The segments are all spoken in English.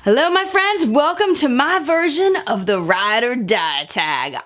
Hello my friends, welcome to my version of the ride or die tag.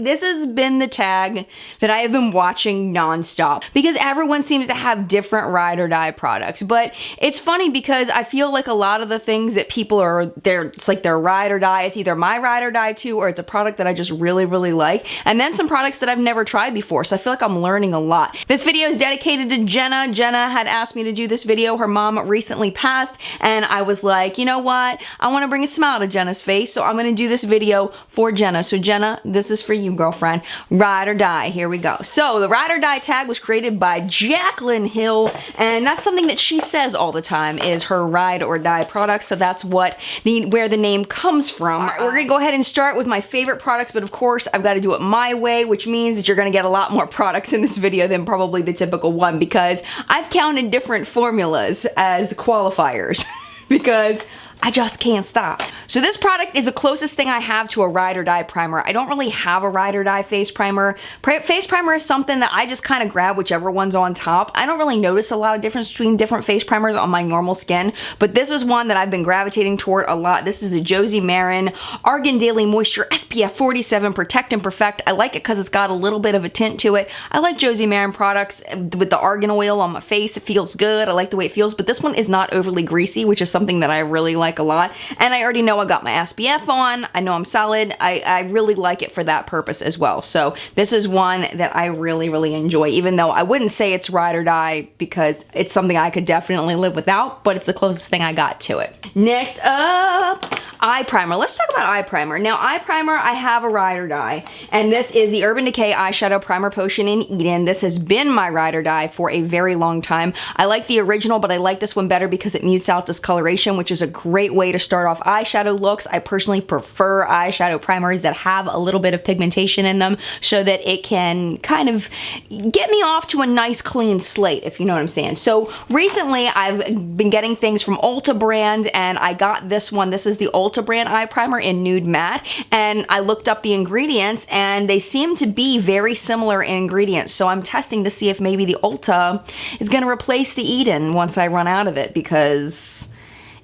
This has been the tag that I have been watching nonstop because everyone seems to have different ride or die products. But it's funny because I feel like a lot of the things that people it's like their ride or die. It's either my ride or die too, or it's a product that I just really like. And then some products that I've never tried before. So I feel like I'm learning a lot. This video is dedicated to Jenna. Jenna had asked me to do this video. Her mom recently passed and I was like, you know what? I want to bring a smile to Jenna's face, so I'm going to do this video for Jenna. So Jenna, this is for you, girlfriend. Ride or die. Here we go. So the ride or die tag was created by Jacqueline Hill, and that's something that she says all the time is her ride or die products. So that's where the name comes from. All right, we're going to go ahead and start with my favorite products, but of course I've got to do it my way, which means that you're going to get a lot more products in this video than probably the typical one because I've counted different formulas as qualifiers because I just can't stop. So this product is the closest thing I have to a ride or die primer. I don't really have a ride or die face primer. Face primer is something that I just kind of grab whichever one's on top. I don't really notice a lot of difference between different face primers on my normal skin, but this is one that I've been gravitating toward a lot. This is the Josie Maran Argan Daily Moisture SPF 47 Protect and Perfect. I like it because it's got a little bit of a tint to it. I like Josie Maran products with the argan oil on my face. It feels good. I like the way it feels, but this one is not overly greasy, which is something that I really like a lot. And I already know I got my SPF on. I know I'm solid. I really like it for that purpose as well. So this is one that I really enjoy, even though I wouldn't say it's ride or die because it's something I could definitely live without, but it's the closest thing I got to it. Next up, eye primer. Let's talk about eye primer. Now, eye primer, I have a ride or die, and this is the Urban Decay Eyeshadow Primer Potion in Eden. This has been my ride or die for a very long time. I like the original, but I like this one better because it mutes out discoloration, which is a great way to start off eyeshadow looks. I personally prefer eyeshadow primers that have a little bit of pigmentation in them so that it can kind of get me off to a nice clean slate, if you know what I'm saying. So recently I've been getting things from Ulta brand, and I got this one. This is the Ulta brand eye primer in Nude Matte, and I looked up the ingredients and they seem to be very similar in ingredients. So I'm testing to see if maybe the Ulta is going to replace the Eden once I run out of it, because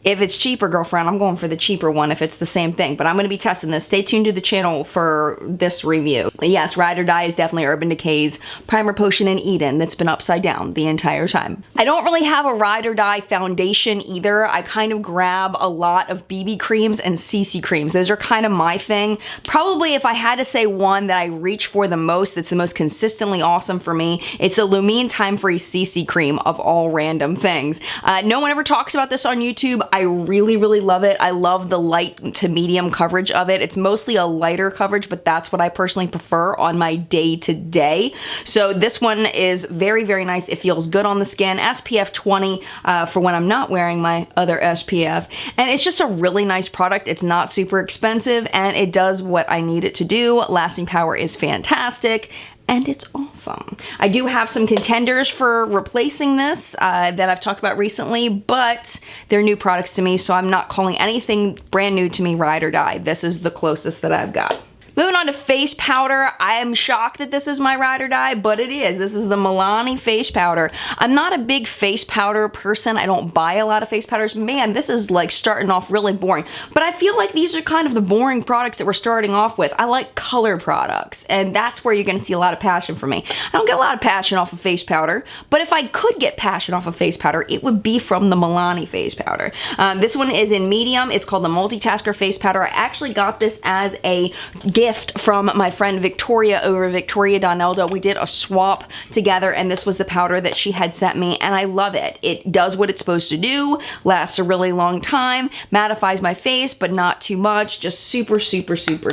if it's cheaper, girlfriend, I'm going for the cheaper one if it's the same thing. But I'm going to be testing this. Stay tuned to the channel for this review. But yes, ride or die is definitely Urban Decay's Primer Potion in Eden that's been upside down the entire time. I don't really have a ride or die foundation either. I kind of grab a lot of BB creams and CC creams. Those are kind of my thing. Probably if I had to say one that I reach for the most, that's the most consistently awesome for me, it's a Lumene Time Free CC cream of all random things. No one ever talks about this on YouTube. I really love it. I love the light to medium coverage of it. It's mostly a lighter coverage, but that's what I personally prefer on my day-to-day. So this one is very nice. It feels good on the skin. SPF 20 for when I'm not wearing my other SPF. And it's just a really nice product. It's not super expensive, and it does what I need it to do. Lasting power is fantastic, and it's awesome. I do have some contenders for replacing this that I've talked about recently, but they're new products to me, so I'm not calling anything brand new to me ride or die. This is the closest that I've got. Moving on to face powder, I am shocked that this is my ride or die, but it is. This is the Milani face powder. I'm not a big face powder person. I don't buy a lot of face powders. Man, this is like starting off really boring. But I feel like these are kind of the boring products that we're starting off with. I like color products, and that's where you're going to see a lot of passion from me. I don't get a lot of passion off of face powder, but if I could get passion off of face powder, it would be from the Milani face powder. This one is in medium. It's called the Multitasker face powder. I actually got this as a gift from my friend Victoria over Victoria Donaldo. We did a swap together, and this was the powder that she had sent me, and I love it. It does what it's supposed to do, lasts a really long time, mattifies my face, but not too much, just super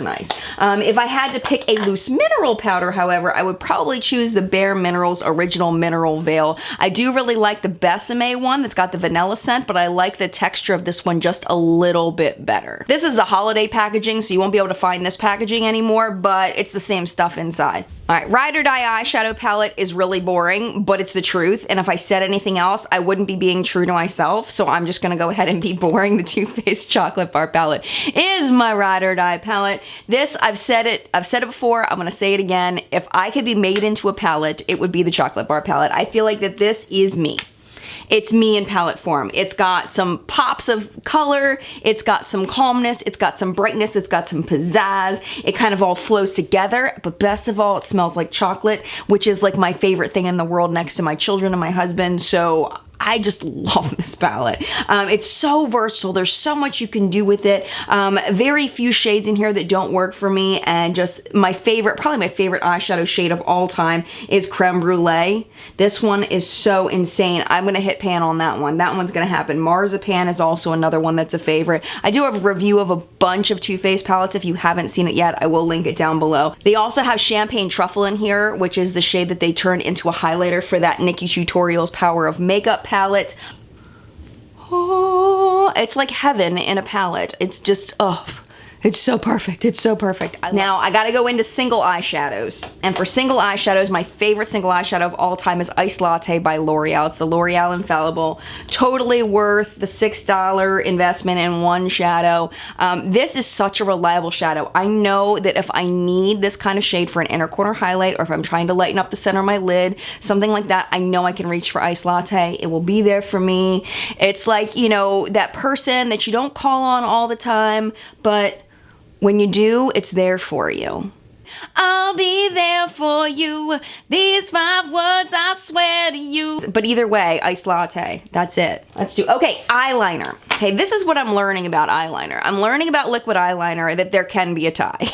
nice. If I had to pick a loose mineral powder, however, I would probably choose the BareMinerals Original Mineral Veil. I do really like the Besame one that's got the vanilla scent, but I like the texture of this one just a little bit better. This is the holiday packaging, so you won't be able to find this packaging anymore, but it's the same stuff inside. All right, ride or die eyeshadow palette is really boring, but it's the truth. And if I said anything else, I wouldn't be being true to myself. So I'm just gonna go ahead and be boring. The Too Faced Chocolate Bar palette is my ride or die palette. This, I've said it before, I'm gonna say it again. If I could be made into a palette, it would be the Chocolate Bar palette. I feel like that this is me. it's me in palette form. It's got some pops of color, it's got some calmness, it's got some brightness, it's got some pizzazz. It kind of all flows together, but best of all, it smells like chocolate, which is like my favorite thing in the world next to my children and my husband. So I just love this palette. It's so versatile. There's so much you can do with it. Very few shades in here that don't work for me, and just my favorite, probably my favorite eyeshadow shade of all time is Creme Brulee. This one is so insane. I'm gonna hit pan on that one. That one's gonna happen. Marzipan is also another one that's a favorite. I do have a review of a bunch of Too Faced palettes. If you haven't seen it yet, I will link it down below. They also have Champagne Truffle in here, which is the shade that they turned into a highlighter for that Nikkie Tutorials Power of Makeup palette. Oh, it's like heaven in a palette. It's just, oh, it's so perfect. It's so perfect. Now, I gotta go into single eyeshadows. And for single eyeshadows, my favorite single eyeshadow of all time is Ice Latte by L'Oreal. It's the L'Oreal Infallible. Totally worth the $6 investment in one shadow. This is such a reliable shadow. I know that if I need this kind of shade for an inner corner highlight, or if I'm trying to lighten up the center of my lid, something like that, I know I can reach for Ice Latte. It will be there for me. It's like, you know, that person that you don't call on all the time, but when you do, it's there for you. I'll be there for you. These 5 words I swear to you. But either way, Ice Latte. That's it. Let's do, okay, eyeliner. Okay, this is what I'm learning about eyeliner. I'm learning about liquid eyeliner that there can be a tie.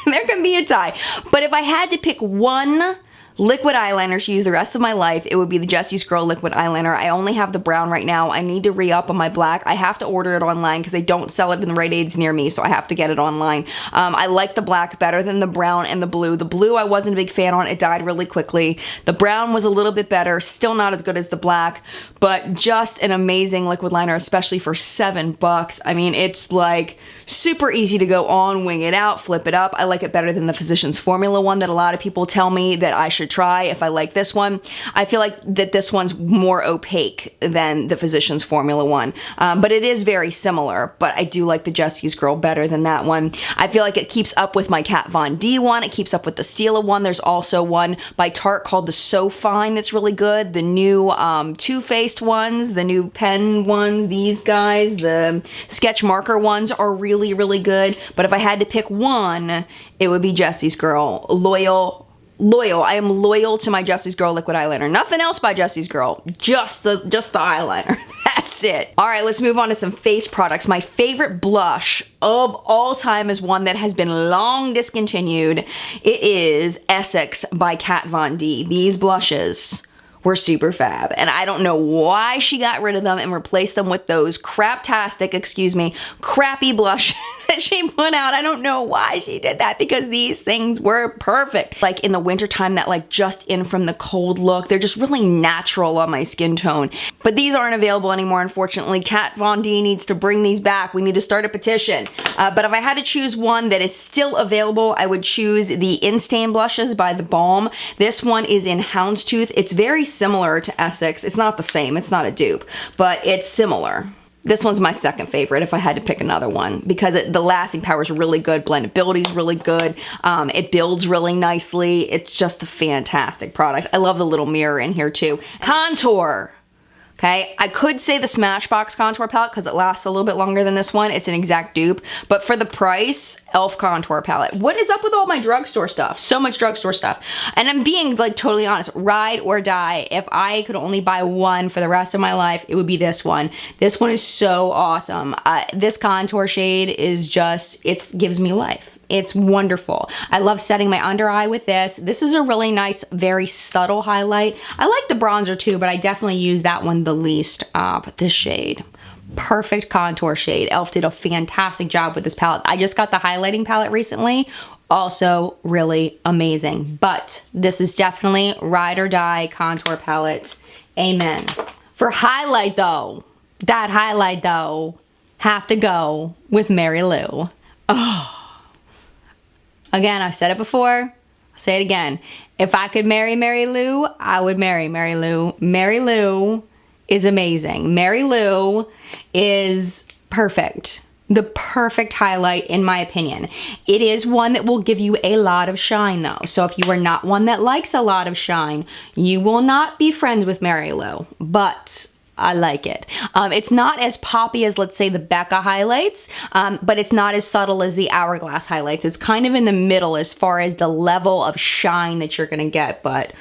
There can be a tie. But if I had to pick one liquid eyeliner to use the rest of my life, it would be the Jessie's Girl liquid eyeliner. I only have the brown right now. I need to re-up on my black. I have to order it online because they don't sell it in the Rite Aids near me, so I have to get it online. I like the black better than the brown and the blue. The blue I wasn't a big fan on. It died really quickly. The brown was a little bit better. Still not as good as the black, but just an amazing liquid liner, especially for $7. I mean, it's like super easy to go on, wing it out, flip it up. I like it better than the Physicians Formula one that a lot of people tell me that I should try if I like this one. I feel like that this one's more opaque than the Physicians Formula one, but it is very similar, but I do like the Jessie's Girl better than that one. I feel like it keeps up with my Kat Von D one. It keeps up with the Stila one. There's also one by Tarte called the So Fine that's really good. The new Too Faced ones, the new pen ones, these guys, the sketch marker ones are really, really good. But if I had to pick one, it would be Jessie's Girl. Loyal. I am loyal to my Jessie's Girl liquid eyeliner. Nothing else by Jessie's Girl. Just the eyeliner. That's it. All right, let's move on to some face products. My favorite blush of all time is one that has been long discontinued. It is Essex by Kat Von D. These blushes were super fab, and I don't know why she got rid of them and replaced them with those craptastic, crappy blushes that she put out. I don't know why she did that, because these things were perfect. Like in the wintertime, that like just in from the cold look, they're just really natural on my skin tone. But these aren't available anymore, unfortunately. Kat Von D needs to bring these back. We need to start a petition. But if I had to choose one that is still available, I would choose the InStain blushes by the Balm. This one is in Houndstooth. It's very similar to Essex. It's not the same. It's not a dupe, but it's similar. This one's my second favorite if I had to pick another one, because the lasting power is really good, blendability is really good, it builds really nicely. It's just a fantastic product. I love the little mirror in here too. Contour. Okay, I could say the Smashbox contour palette because it lasts a little bit longer than this one. It's an exact dupe, but for the price, e.l.f. contour palette. What is up with all my drugstore stuff? So much drugstore stuff. And I'm being like totally honest, ride or die. If I could only buy one for the rest of my life, it would be this one. This one is so awesome. This contour shade is just, it gives me life. It's wonderful. I love setting my under eye with this. This is a really nice, very subtle highlight. I like the bronzer too, but I definitely use that one the least. But this shade, perfect contour shade. e.l.f. did a fantastic job with this palette. I just got the highlighting palette recently. Also really amazing. But this is definitely ride or die contour palette. Amen. For highlight though, that highlight though, have to go with Mary Lou. Oh. Again, I've said it before, I'll say it again. If I could marry Mary Lou, I would marry Mary Lou. Mary Lou is amazing. Mary Lou is perfect. The perfect highlight in my opinion. It is one that will give you a lot of shine though. So if you are not one that likes a lot of shine, you will not be friends with Mary Lou. But I like it. It's not as poppy as, let's say, the Becca highlights, but it's not as subtle as the Hourglass highlights. It's kind of in the middle as far as the level of shine that you're gonna get, but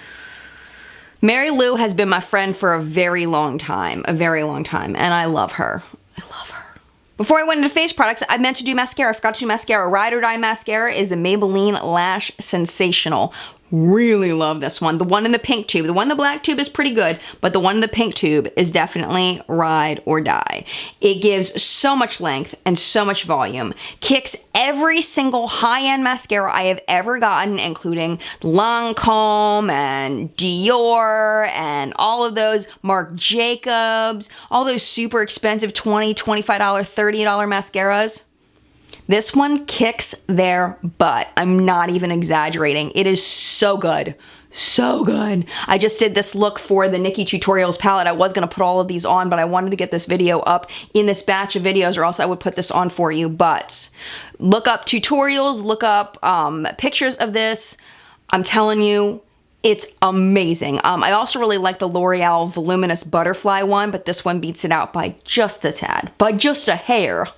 Mary Lou has been my friend for a very long time, and I love her. I love her. Before I went into face products, I meant to do mascara. I forgot to do mascara. Ride or Die mascara is the Maybelline Lash Sensational. Really love this one. The one in the pink tube. The one in the black tube is pretty good, but the one in the pink tube is definitely ride or die. It gives so much length and so much volume. Kicks every single high-end mascara I have ever gotten, including Lancome and Dior and all of those, Marc Jacobs, all those super expensive $20, $25, $30 mascaras. This one kicks their butt. I'm not even exaggerating. It is so good. So good. I just did this look for the Nikki Tutorials palette. I was going to put all of these on, but I wanted to get this video up in this batch of videos or else I would put this on for you. But look up tutorials, look up pictures of this. I'm telling you, it's amazing. I also really like the L'Oreal Voluminous Butterfly one, but this one beats it out by just a tad, by just a hair.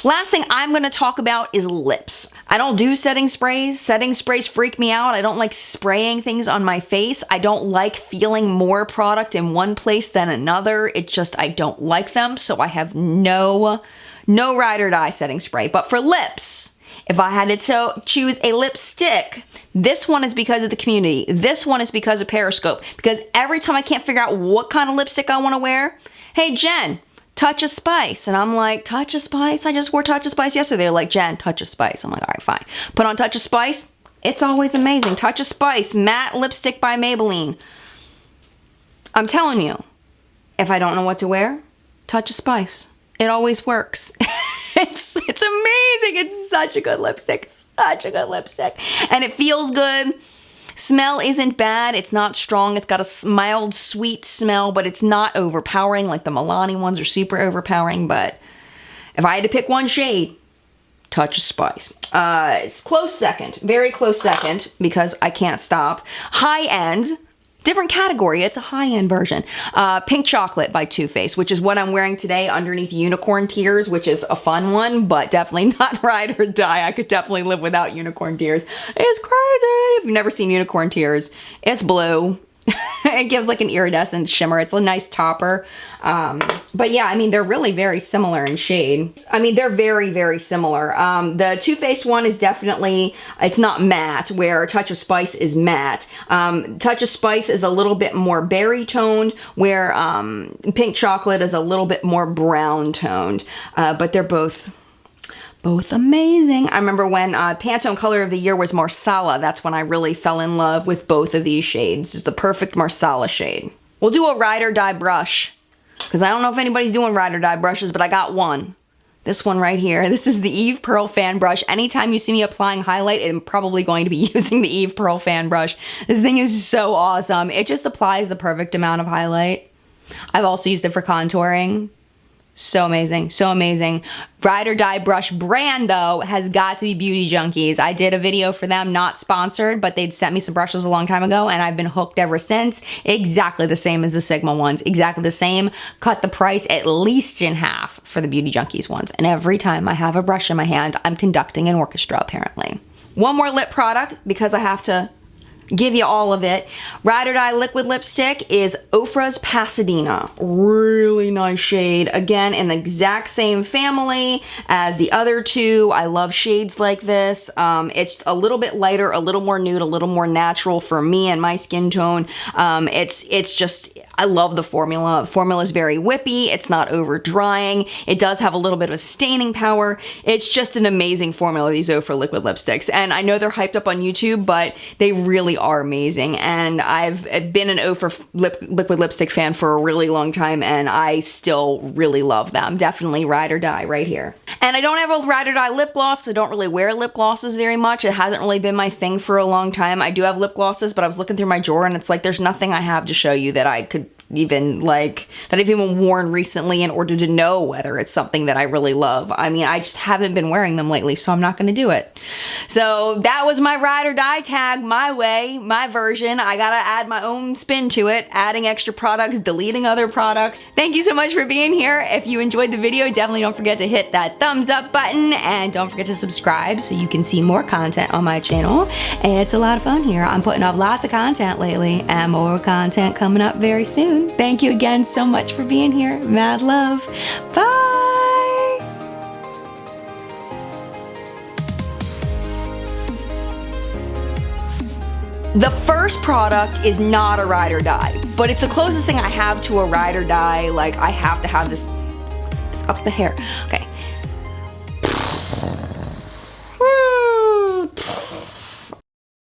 Last thing I'm going to talk about is lips. I don't do setting sprays. Setting sprays freak me out. I don't like spraying things on my face. I don't like feeling more product in one place than another. It just, I don't like them. So I have no ride or die setting spray. But for lips, if I had to choose a lipstick, this one is because of the community. This one is because of Periscope. Because every time I can't figure out what kind of lipstick I want to wear, hey Jen, Touch of Spice. And I'm like, Touch of Spice? I just wore Touch of Spice yesterday. They're like, Jen, Touch of Spice. I'm like, all right, fine. Put on Touch of Spice. It's always amazing. Touch of Spice, matte lipstick by Maybelline. I'm telling you, if I don't know what to wear, Touch of Spice. It always works. It's amazing. It's such a good lipstick. Such a good lipstick. And it feels good. Smell isn't bad. It's not strong. It's got a mild, sweet smell, but it's not overpowering. Like the Milani ones are super overpowering. But if I had to pick one shade, Touch of Spice. It's close second. Very close second because I can't stop. High end. Different category. It's a high-end version. Pink Chocolate by Too Faced, which is what I'm wearing today underneath Unicorn Tears, which is a fun one, but definitely not ride or die. I could definitely live without Unicorn Tears. It's crazy. If you've never seen Unicorn Tears, it's blue. It gives like an iridescent shimmer. It's a nice topper. But yeah, I mean, they're really very similar in shade. I mean, they're very, very similar. The Too Faced one is definitely, it's not matte, where Touch of Spice is matte. Touch of Spice is a little bit more berry toned, where Pink Chocolate is a little bit more brown toned. But they're both amazing. I remember when Pantone Color of the Year was Marsala. That's when I really fell in love with both of these shades. It's the perfect Marsala shade. We'll do a ride or die brush, because I don't know if anybody's doing ride or die brushes, but I got one. This one right here. This is the Eve Pearl Fan Brush. Anytime you see me applying highlight, I'm probably going to be using the Eve Pearl Fan Brush. This thing is so awesome. It just applies the perfect amount of highlight. I've also used it for contouring. So amazing, so amazing. Ride or Die brush brand, though, has got to be Beauty Junkies. I did a video for them, not sponsored, but they'd sent me some brushes a long time ago, and I've been hooked ever since. Exactly the same as the Sigma ones. Exactly the same. Cut the price at least in half for the Beauty Junkies ones. And every time I have a brush in my hand, I'm conducting an orchestra, apparently. One more lip product, because I have to give you all of it. Ride or Die liquid lipstick is OFRA's Pasadena. Really nice shade. Again, in the exact same family as the other two. I love shades like this. It's a little bit lighter, a little more nude, a little more natural for me and my skin tone. It's just, I love the formula. The formula is very whippy. It's not over drying. It does have a little bit of a staining power. It's just an amazing formula, these OFRA liquid lipsticks. And I know they're hyped up on YouTube, but they really are amazing. And I've been an OFRA liquid lipstick fan for a really long time, and I still really love them. Definitely ride or die right here. And I don't have a ride or die lip gloss, because I don't really wear lip glosses very much. It hasn't really been my thing for a long time. I do have lip glosses, but I was looking through my drawer and it's like there's nothing I have to show you that I could even worn recently in order to know whether it's something that I really love. I mean, I just haven't been wearing them lately, so I'm not gonna do it. So that was my ride or die tag, my way, my version. I gotta add my own spin to it, adding extra products, deleting other products. Thank you so much for being here. If you enjoyed the video, definitely don't forget to hit that thumbs up button, and don't forget to subscribe so you can see more content on my channel. And it's a lot of fun here. I'm putting up lots of content lately, and more content coming up very soon. Thank you again so much for being here. Mad love. Bye. The first product is not a ride or die, but it's the closest thing I have to a ride or die. Like, I have to have this up the hair. Okay.